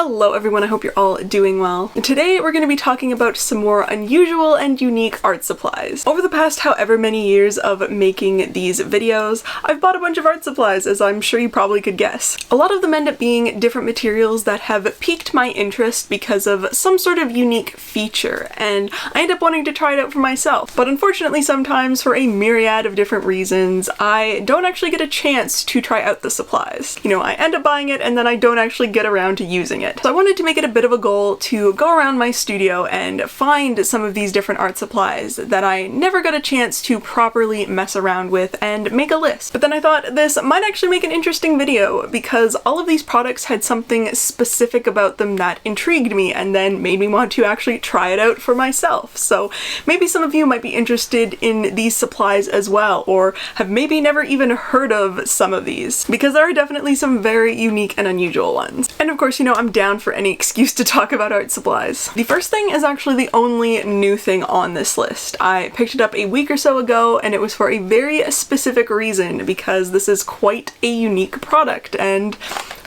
Hello everyone, I hope you're all doing well. Today we're going to be talking about some more unusual and unique art supplies. Over the past however many years of making these videos, I've bought a bunch of art supplies, as I'm sure you probably could guess. A lot of them end up being different materials that have piqued my interest because of some sort of unique feature, and I end up wanting to try it out for myself. But unfortunately sometimes, for a myriad of different reasons, I don't actually get a chance to try out the supplies. You know, I end up buying it and then I don't actually get around to using it. So I wanted to make it a bit of a goal to go around my studio and find some of these different art supplies that I never got a chance to properly mess around with and make a list. But then I thought this might actually make an interesting video because all of these products had something specific about them that intrigued me and then made me want to actually try it out for myself. So maybe some of you might be interested in these supplies as well, or have maybe never even heard of some of these, because there are definitely some very unique and unusual ones. And of course, you know, I'm down for any excuse to talk about art supplies. The first thing is actually the only new thing on this list. I picked it up a week or so ago and it was for a very specific reason, because this is quite a unique product and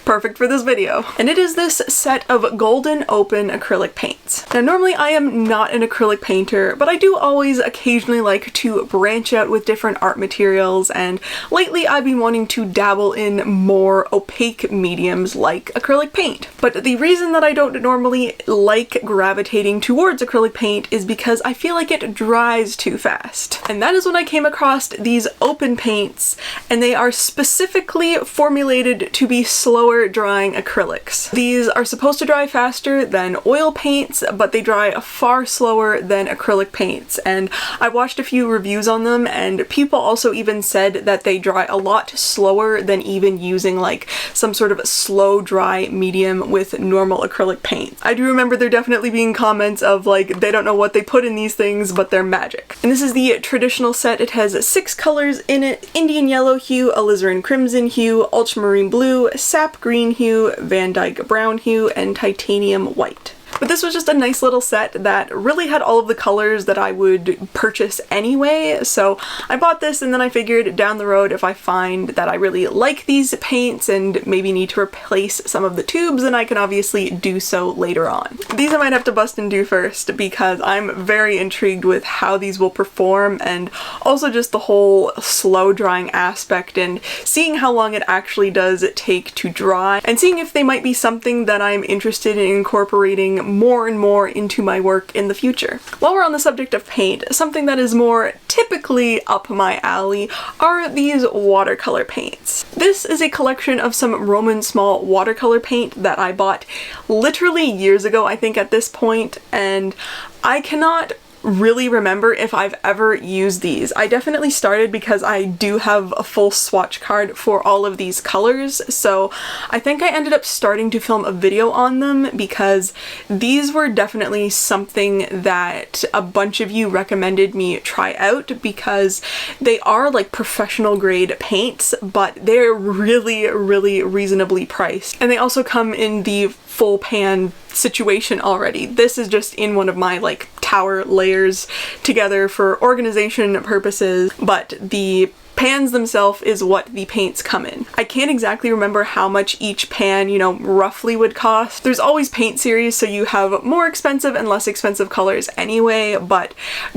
perfect for this video. And it is this set of golden open acrylic paints. Now normally I am not an acrylic painter, but I do always occasionally like to branch out with different art materials, and lately I've been wanting to dabble in more opaque mediums like acrylic paint. But the reason that I don't normally like gravitating towards acrylic paint is because I feel like it dries too fast. And that is when I came across these open paints, and they are specifically formulated to be slower drying acrylics. These are supposed to dry faster than oil paints, but they dry far slower than acrylic paints. And I watched a few reviews on them, and people also even said that they dry a lot slower than even using like some sort of slow dry medium with normal acrylic paint. I do remember there definitely being comments of like, they don't know what they put in these things, but they're magic. And this is the traditional set. It has 6 colors in it: Indian yellow hue, alizarin crimson hue, ultramarine blue, sap green hue, Van Dyke brown hue, and titanium white. But this was just a nice little set that really had all of the colors that I would purchase anyway, so I bought this, and then I figured down the road if I find that I really like these paints and maybe need to replace some of the tubes, then I can obviously do so later on. These I might have to bust and do first because I'm very intrigued with how these will perform, and also just the whole slow drying aspect and seeing how long it actually does take to dry, and seeing if they might be something that I'm interested in incorporating more and more into my work in the future. While we're on the subject of paint, something that is more typically up my alley are these watercolor paints. This is a collection of some Roman small watercolor paint that I bought literally years ago, I think at this point, and I cannot really remember if I've ever used these. I definitely started because I do have a full swatch card for all of these colors, so I think I ended up starting to film a video on them because these were definitely something that a bunch of you recommended me try out because they are like professional grade paints, but they're really, really reasonably priced. And they also come in the full pan situation already. This is just in one of my like tower layers together for organization purposes, but the pans themselves is what the paints come in. I can't exactly remember how much each pan, you know, roughly would cost. There's always paint series, so you have more expensive and less expensive colors anyway, but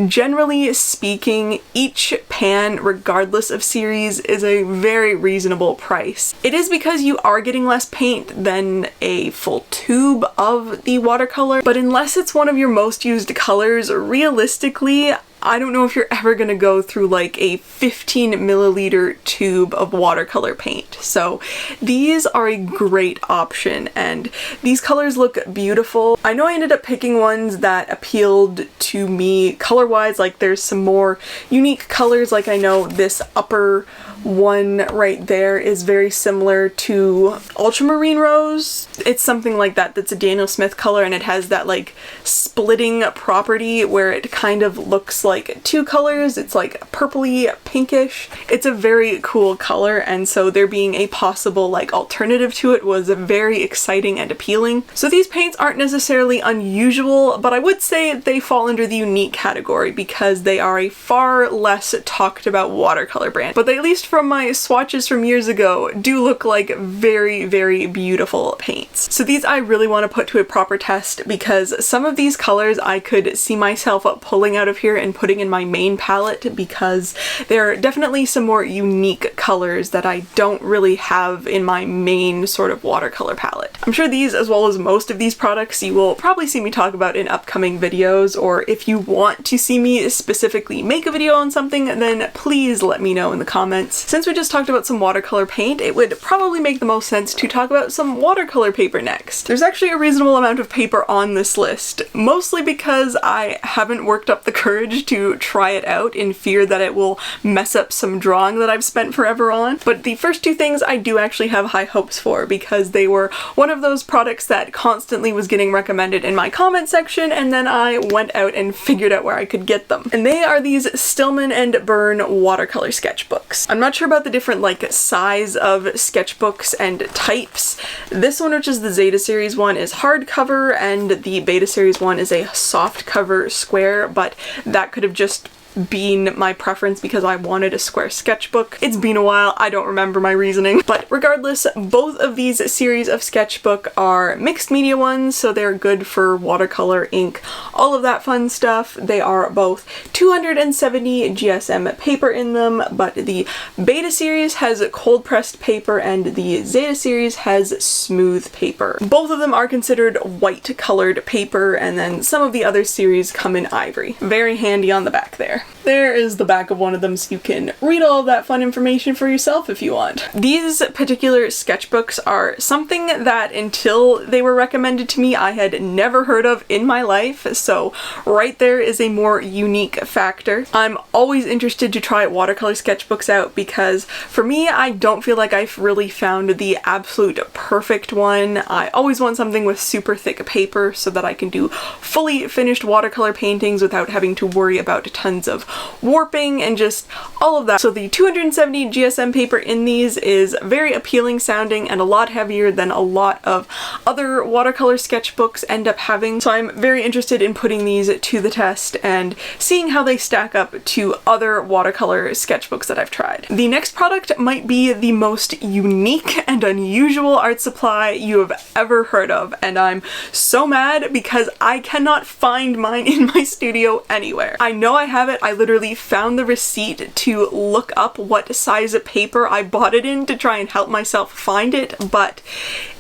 generally speaking, each pan, regardless of series, is a very reasonable price. It is because you are getting less paint than a full tube of the watercolor, but unless it's one of your most used colors, realistically, I don't know if you're ever gonna go through like a 15 milliliter tube of watercolor paint. So these are a great option, and these colors look beautiful. I know I ended up picking ones that appealed to me color-wise, like there's some more unique colors, like I know this upper one right there is very similar to ultramarine rose. It's something like that, that's a Daniel Smith color, and it has that like splitting property where it kind of looks like two colors. It's like purpley pinkish. It's a very cool color, and so there being a possible like alternative to it was very exciting and appealing. So these paints aren't necessarily unusual, but I would say they fall under the unique category because they are a far less talked about watercolor brand. But they, at least from my swatches from years ago, do look like very, very beautiful paints. So these I really want to put to a proper test because some of these colors I could see myself pulling out of here and putting in my main palette because there are definitely some more unique colors that I don't really have in my main sort of watercolor palette. I'm sure these, as well as most of these products, you will probably see me talk about in upcoming videos, or if you want to see me specifically make a video on something, then please let me know in the comments. Since we just talked about some watercolor paint, it would probably make the most sense to talk about some watercolor paper next. There's actually a reasonable amount of paper on this list, mostly because I haven't worked up the courage to try it out in fear that it will mess up some drawing that I've spent forever on. But the first two things I do actually have high hopes for because they were one of those products that constantly was getting recommended in my comment section, and then I went out and figured out where I could get them. And they are these Stillman and Byrne watercolor sketchbooks. I'm not sure about the different like size of sketchbooks and types. This one, which is the Zeta series one, is hardcover, and the Beta series one is a soft cover square, but that could have just been my preference because I wanted a square sketchbook. It's been a while, I don't remember my reasoning. But regardless, both of these series of sketchbook are mixed media ones, so they're good for watercolor, ink, all of that fun stuff. They are both 270 GSM paper in them, but the Beta series has cold pressed paper and the Zeta series has smooth paper. Both of them are considered white colored paper, and then some of the other series come in ivory. Very handy on the back there. There is the back of one of them, so you can read all of that fun information for yourself if you want. These particular sketchbooks are something that until they were recommended to me I had never heard of in my life, so right there is a more unique factor. I'm always interested to try watercolor sketchbooks out because for me I don't feel like I've really found the absolute perfect one. I always want something with super thick paper so that I can do fully finished watercolor paintings without having to worry about tons of warping and just all of that. So the 270 GSM paper in these is very appealing sounding and a lot heavier than a lot of other watercolor sketchbooks end up having. So I'm very interested in putting these to the test and seeing how they stack up to other watercolor sketchbooks that I've tried. The next product might be the most unique and unusual art supply you have ever heard of, and I'm so mad because I cannot find mine in my studio anywhere. I know I have it. I literally found the receipt to look up what size of paper I bought it in to try and help myself find it, but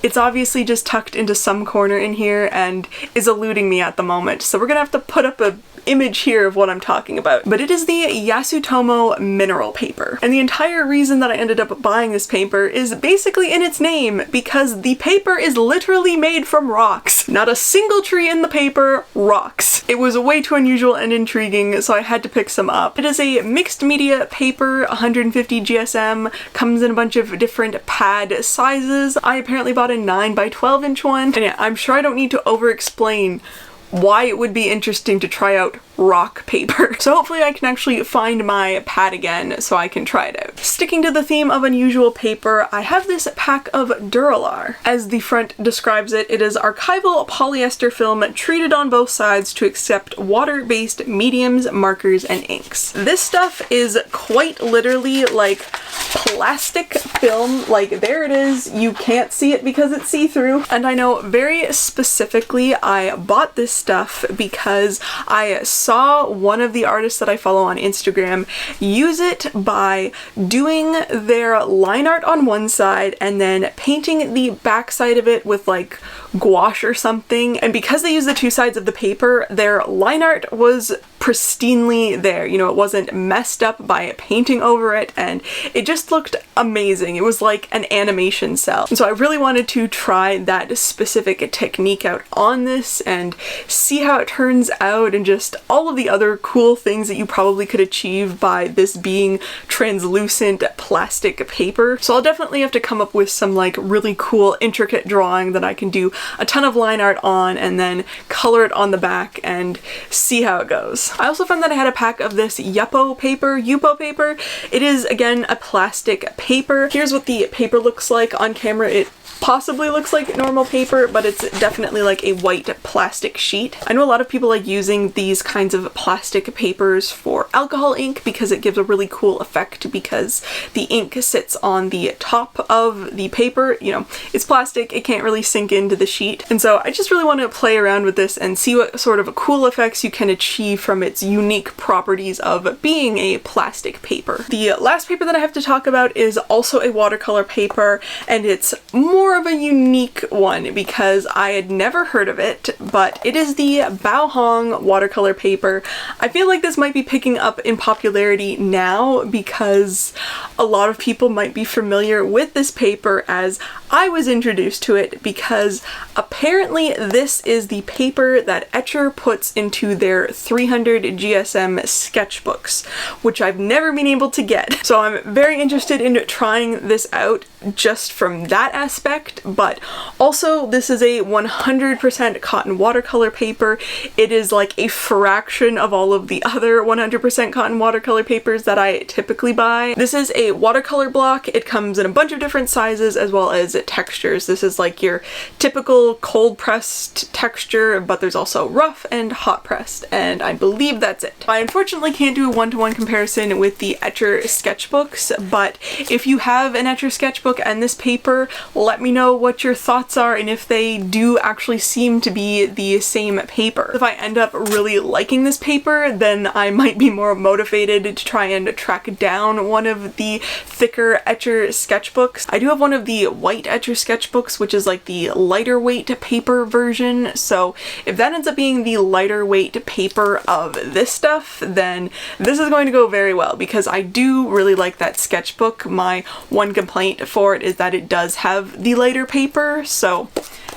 it's obviously just tucked into some corner in here and is eluding me at the moment. So we're gonna have to put up a image here of what I'm talking about. But it is the Yasutomo mineral paper. And the entire reason that I ended up buying this paper is basically in its name, because the paper is literally made from rocks. Not a single tree in the paper, rocks. It was way too unusual and intriguing, so I had to pick some up. It is a mixed media paper, 150 GSM, comes in a bunch of different pad sizes. I apparently bought a 9 by 12 inch one, and yeah, I'm sure I don't need to over-explain why it would be interesting to try out rock paper. So hopefully I can actually find my pad again so I can try it out. Sticking to the theme of unusual paper, I have this pack of Duralar. As the front describes it, it is archival polyester film treated on both sides to accept water-based mediums, markers, and inks. This stuff is quite literally like plastic film. Like, there it is. You can't see it because it's see-through. And I know very specifically I bought this stuff because I saw one of the artists that I follow on Instagram use it by doing their line art on one side and then painting the back side of it with like gouache or something. And because they use the two sides of the paper, their line art was pristinely there. You know, it wasn't messed up by painting over it, and it just looked amazing. It was like an animation cell. And so I really wanted to try that specific technique out on this and see how it turns out, and just all of the other cool things that you probably could achieve by this being translucent plastic paper. So I'll definitely have to come up with some like really cool intricate drawing that I can do a ton of line art on and then color it on the back and see how it goes. I also found that I had a pack of this Yupo paper. It is, again, a plastic paper. Here's what the paper looks like on camera. It possibly looks like normal paper, but it's definitely like a white plastic sheet. I know a lot of people like using these kinds of plastic papers for alcohol ink because it gives a really cool effect because the ink sits on the top of the paper. You know, it's plastic, it can't really sink into the sheet. And so I just really want to play around with this and see what sort of cool effects you can achieve from its unique properties of being a plastic paper. The last paper that I have to talk about is also a watercolor paper, and it's more of a unique one because I had never heard of it, but it is the Bao Hong watercolor paper. I feel like this might be picking up in popularity now because a lot of people might be familiar with this paper as I was introduced to it, because apparently this is the paper that Etcher puts into their 300 GSM sketchbooks, which I've never been able to get. So I'm very interested in trying this out just from that aspect, but also this is a 100% cotton watercolor paper. It is like a fraction of all of the other 100% cotton watercolor papers that I typically buy. This is a watercolor block. It comes in a bunch of different sizes as well as textures. This is like your typical cold pressed texture, but there's also rough and hot pressed, and I believe that's it. I unfortunately can't do a one-to-one comparison with the Etcher sketchbooks, but if you have an Etcher sketchbook and this paper, let me know what your thoughts are and if they do actually seem to be the same paper. If I end up really liking this paper, then I might be more motivated to try and track down one of the thicker Etcher sketchbooks. I do have one of the white Etcher sketchbooks, which is like the lighter weight paper version, so if that ends up being the lighter weight paper of this stuff, then this is going to go very well because I do really like that sketchbook. My one complaint for it is that it does have the lighter paper, so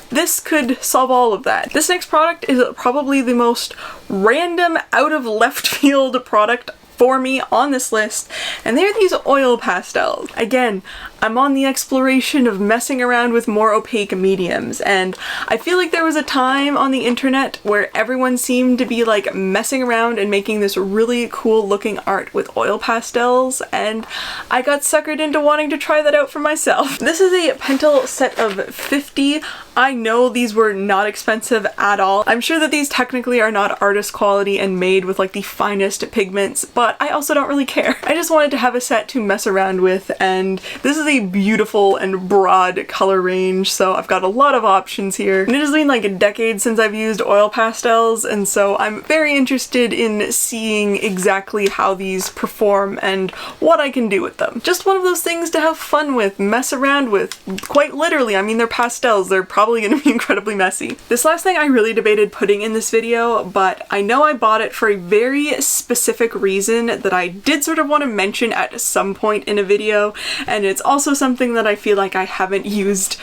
this could solve all of that. This next product is probably the most random, out of left field product for me on this list, and they're these oil pastels. Again, I'm on the exploration of messing around with more opaque mediums, and I feel like there was a time on the internet where everyone seemed to be like messing around and making this really cool looking art with oil pastels, and I got suckered into wanting to try that out for myself. This is a Pentel set of 50. I know these were not expensive at all. I'm sure that these technically are not artist quality and made with like the finest pigments, but I also don't really care. I just wanted to have a set to mess around with, and this is a beautiful and broad color range, so I've got a lot of options here. And it has been like a decade since I've used oil pastels, and so I'm very interested in seeing exactly how these perform and what I can do with them. Just one of those things to have fun with, mess around with, quite literally. I mean, they're pastels, they're probably going to be incredibly messy. This last thing I really debated putting in this video, but I know I bought it for a very specific reason that I did sort of want to mention at some point in a video, and it's also something that I feel like I haven't used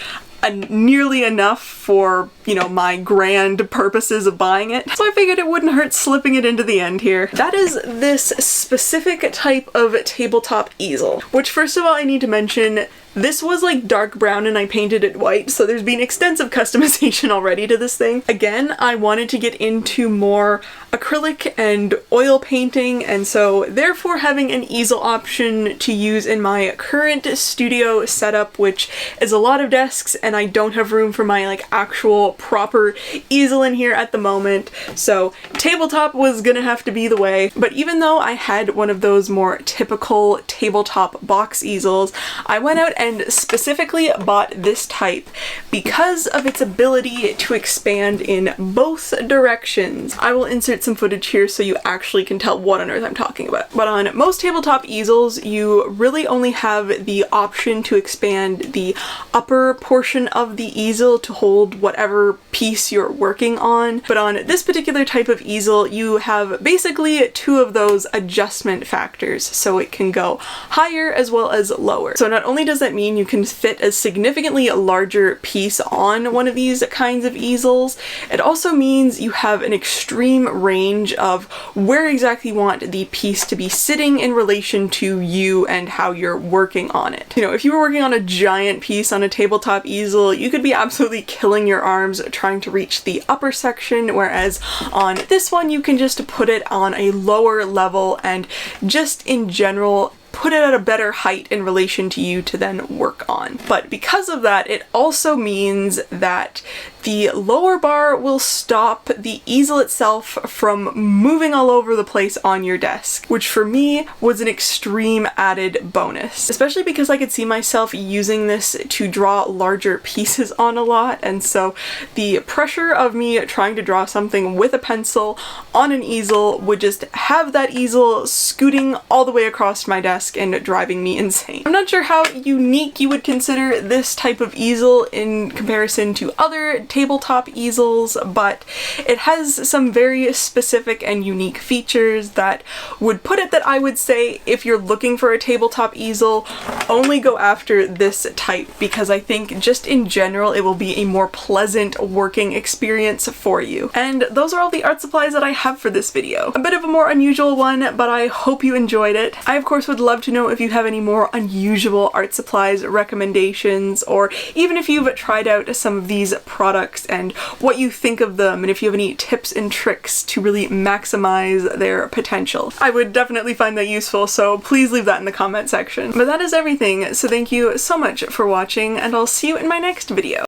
nearly enough for, you know, my grand purposes of buying it. So I figured it wouldn't hurt slipping it into the end here. That is this specific type of tabletop easel, which first of all I need to mention, this was like dark brown and I painted it white, so there's been extensive customization already to this thing. Again, I wanted to get into more acrylic and oil painting, and so therefore having an easel option to use in my current studio setup, which is a lot of desks and I don't have room for my like actual proper easel in here at the moment, so tabletop was gonna have to be the way. But even though I had one of those more typical tabletop box easels, I went out and specifically bought this type because of its ability to expand in both directions. I will insert some footage here so you actually can tell what on earth I'm talking about. But on most tabletop easels, you really only have the option to expand the upper portion of the easel to hold whatever piece you're working on. But on this particular type of easel, you have basically two of those adjustment factors, so it can go higher as well as lower. So not only does that that mean you can fit a significantly larger piece on one of these kinds of easels. It also means you have an extreme range of where exactly you want the piece to be sitting in relation to you and how you're working on it. You know, if you were working on a giant piece on a tabletop easel, you could be absolutely killing your arms trying to reach the upper section, whereas on this one you can just put it on a lower level and just in general put it at a better height in relation to you to then work on. But because of that, it also means that the lower bar will stop the easel itself from moving all over the place on your desk, which for me was an extreme added bonus, especially because I could see myself using this to draw larger pieces on a lot, and so the pressure of me trying to draw something with a pencil on an easel would just have that easel scooting all the way across my desk and driving me insane. I'm not sure how unique you would consider this type of easel in comparison to other tabletop easels, but it has some very specific and unique features that would put it that I would say if you're looking for a tabletop easel, only go after this type, because I think just in general it will be a more pleasant working experience for you. And those are all the art supplies that I have for this video. A bit of a more unusual one, but I hope you enjoyed it. I of course would love to know if you have any more unusual art supplies recommendations, or even if you've tried out some of these products and what you think of them, and if you have any tips and tricks to really maximize their potential. I would definitely find that useful, so please leave that in the comment section. But that is everything, so thank you so much for watching, and I'll see you in my next video.